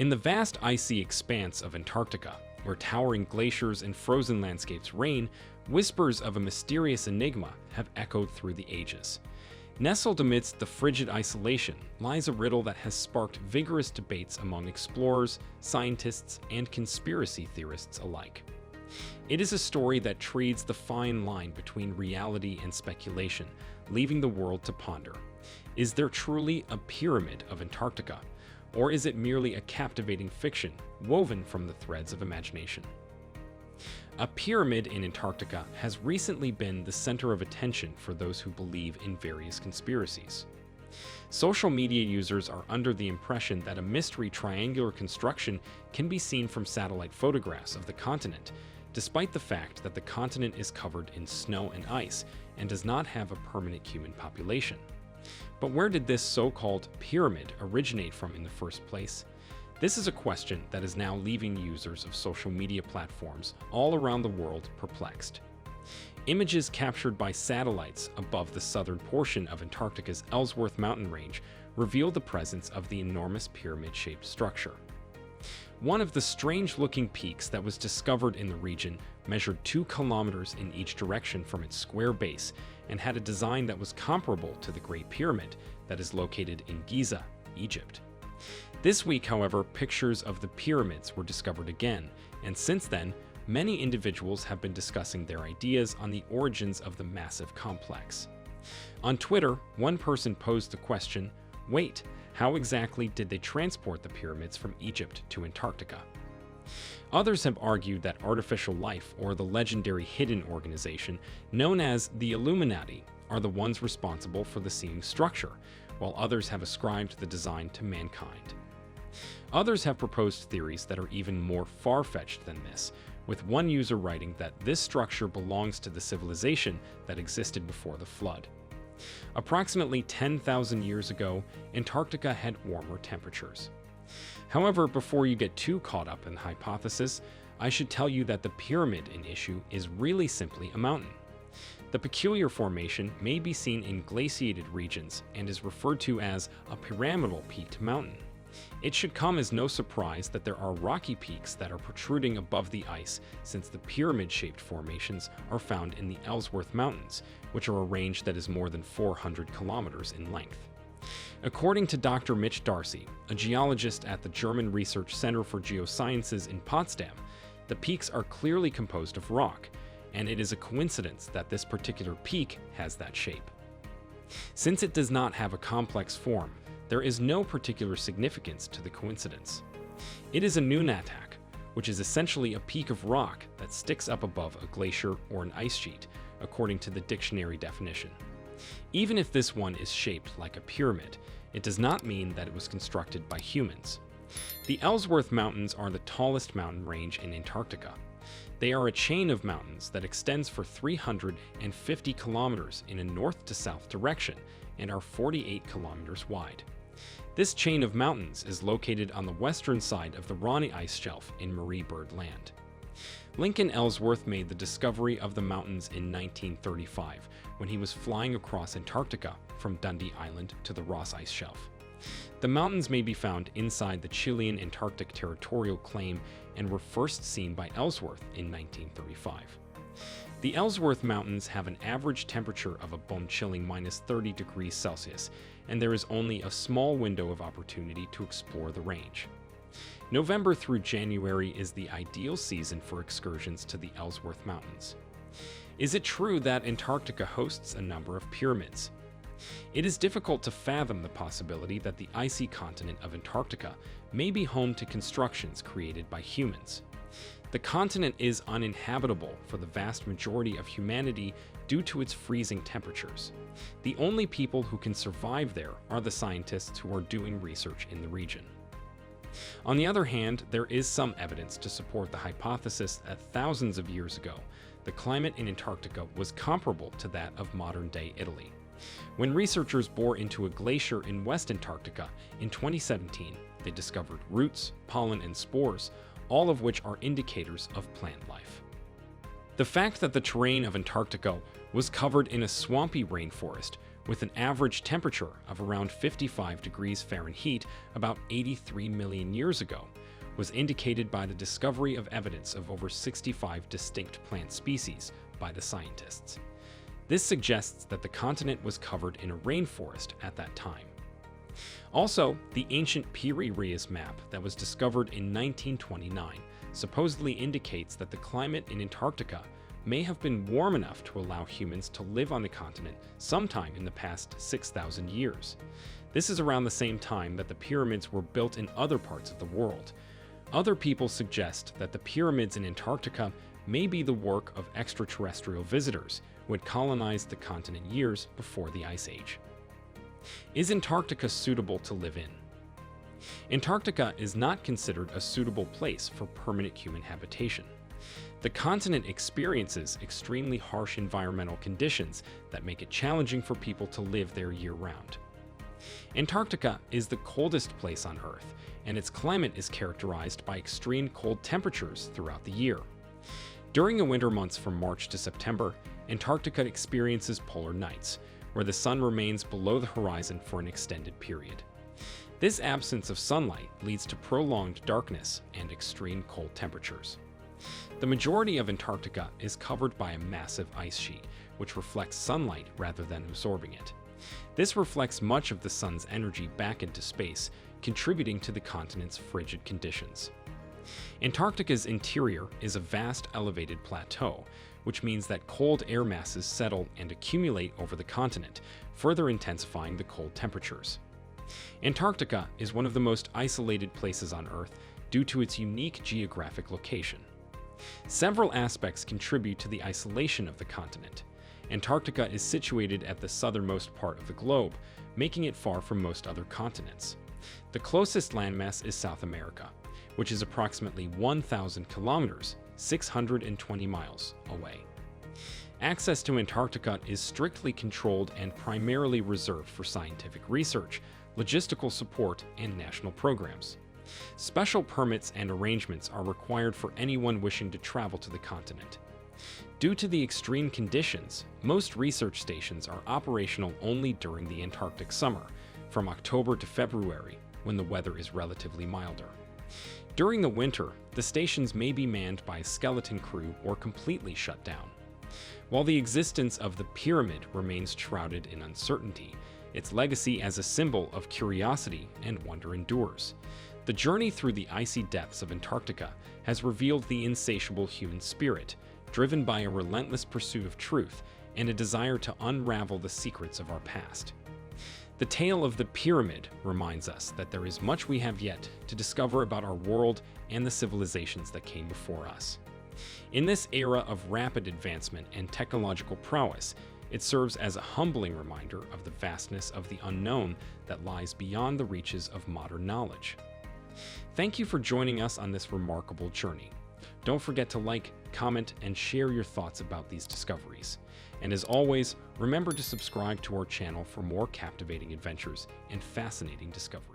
In the vast icy expanse of Antarctica, where towering glaciers and frozen landscapes reign, whispers of a mysterious enigma have echoed through the ages. Nestled amidst the frigid isolation lies a riddle that has sparked vigorous debates among explorers, scientists, and conspiracy theorists alike. It is a story that treads the fine line between reality and speculation, leaving the world to ponder. Is there truly a pyramid of Antarctica? Or is it merely a captivating fiction woven from the threads of imagination? A pyramid in Antarctica has recently been the center of attention for those who believe in various conspiracies. Social media users are under the impression that a mystery triangular construction can be seen from satellite photographs of the continent, despite the fact that the continent is covered in snow and ice and does not have a permanent human population. But where did this so-called pyramid originate from in the first place? This is a question that is now leaving users of social media platforms all around the world perplexed. Images captured by satellites above the southern portion of Antarctica's Ellsworth mountain range reveal the presence of the enormous pyramid-shaped structure. One of the strange-looking peaks that was discovered in the region measured 2 kilometers in each direction from its square base and had a design that was comparable to the Great Pyramid that is located in Giza, Egypt. This week, however, pictures of the pyramids were discovered again, and since then, many individuals have been discussing their ideas on the origins of the massive complex. On Twitter, one person posed the question, "Wait, how exactly did they transport the pyramids from Egypt to Antarctica?" Others have argued that artificial life, or the legendary hidden organization known as the Illuminati, are the ones responsible for the seeming structure, while others have ascribed the design to mankind. Others have proposed theories that are even more far-fetched than this, with one user writing that this structure belongs to the civilization that existed before the flood. Approximately 10,000 years ago, Antarctica had warmer temperatures. However, before you get too caught up in the hypothesis, I should tell you that the pyramid in issue is really simply a mountain. The peculiar formation may be seen in glaciated regions and is referred to as a pyramidal peaked mountain. It should come as no surprise that there are rocky peaks that are protruding above the ice, since the pyramid-shaped formations are found in the Ellsworth Mountains, which are a range that is more than 400 kilometers in length. According to Dr. Mitch Darcy, a geologist at the German Research Center for Geosciences in Potsdam, the peaks are clearly composed of rock, and it is a coincidence that this particular peak has that shape. Since it does not have a complex form, there is no particular significance to the coincidence. It is a nunatak, which is essentially a peak of rock that sticks up above a glacier or an ice sheet, according to the dictionary definition. Even if this one is shaped like a pyramid, it does not mean that it was constructed by humans. The Ellsworth Mountains are the tallest mountain range in Antarctica. They are a chain of mountains that extends for 350 kilometers in a north to south direction and are 48 kilometers wide. This chain of mountains is located on the western side of the Ronne Ice Shelf in Marie Byrd Land. Lincoln Ellsworth made the discovery of the mountains in 1935 when he was flying across Antarctica from Dundee Island to the Ross Ice Shelf. The mountains may be found inside the Chilean Antarctic Territorial Claim and were first seen by Ellsworth in 1935. The Ellsworth Mountains have an average temperature of a bone-chilling -30 degrees Celsius, and there is only a small window of opportunity to explore the range. November through January is the ideal season for excursions to the Ellsworth Mountains. Is it true that Antarctica hosts a number of pyramids? It is difficult to fathom the possibility that the icy continent of Antarctica may be home to constructions created by humans. The continent is uninhabitable for the vast majority of humanity due to its freezing temperatures. The only people who can survive there are the scientists who are doing research in the region. On the other hand, there is some evidence to support the hypothesis that thousands of years ago, the climate in Antarctica was comparable to that of modern-day Italy. When researchers bore into a glacier in West Antarctica in 2017, they discovered roots, pollen, and spores, all of which are indicators of plant life. The fact that the terrain of Antarctica was covered in a swampy rainforest with an average temperature of around 55 degrees Fahrenheit about 83 million years ago, was indicated by the discovery of evidence of over 65 distinct plant species by the scientists. This suggests that the continent was covered in a rainforest at that time. Also, the ancient Piri-Reis map that was discovered in 1929 supposedly indicates that the climate in Antarctica may have been warm enough to allow humans to live on the continent sometime in the past 6,000 years. This is around the same time that the pyramids were built in other parts of the world. Other people suggest that the pyramids in Antarctica may be the work of extraterrestrial visitors who had colonized the continent years before the Ice Age. Is Antarctica suitable to live in? Antarctica is not considered a suitable place for permanent human habitation. The continent experiences extremely harsh environmental conditions that make it challenging for people to live there year-round. Antarctica is the coldest place on Earth, and its climate is characterized by extreme cold temperatures throughout the year. During the winter months from March to September, Antarctica experiences polar nights, where the sun remains below the horizon for an extended period. This absence of sunlight leads to prolonged darkness and extreme cold temperatures. The majority of Antarctica is covered by a massive ice sheet, which reflects sunlight rather than absorbing it. This reflects much of the sun's energy back into space, contributing to the continent's frigid conditions. Antarctica's interior is a vast elevated plateau, which means that cold air masses settle and accumulate over the continent, further intensifying the cold temperatures. Antarctica is one of the most isolated places on Earth due to its unique geographic location. Several aspects contribute to the isolation of the continent. Antarctica is situated at the southernmost part of the globe, making it far from most other continents. The closest landmass is South America, which is approximately 1,000 kilometers, 620 miles away. Access to Antarctica is strictly controlled and primarily reserved for scientific research, logistical support, and national programs. Special permits and arrangements are required for anyone wishing to travel to the continent. Due to the extreme conditions, most research stations are operational only during the Antarctic summer, from October to February, when the weather is relatively milder. During the winter, the stations may be manned by a skeleton crew or completely shut down. While the existence of the pyramid remains shrouded in uncertainty, its legacy as a symbol of curiosity and wonder endures. The journey through the icy depths of Antarctica has revealed the insatiable human spirit, driven by a relentless pursuit of truth and a desire to unravel the secrets of our past. The tale of the pyramid reminds us that there is much we have yet to discover about our world and the civilizations that came before us. In this era of rapid advancement and technological prowess, it serves as a humbling reminder of the vastness of the unknown that lies beyond the reaches of modern knowledge. Thank you for joining us on this remarkable journey. Don't forget to like, comment, and share your thoughts about these discoveries. And as always, remember to subscribe to our channel for more captivating adventures and fascinating discoveries.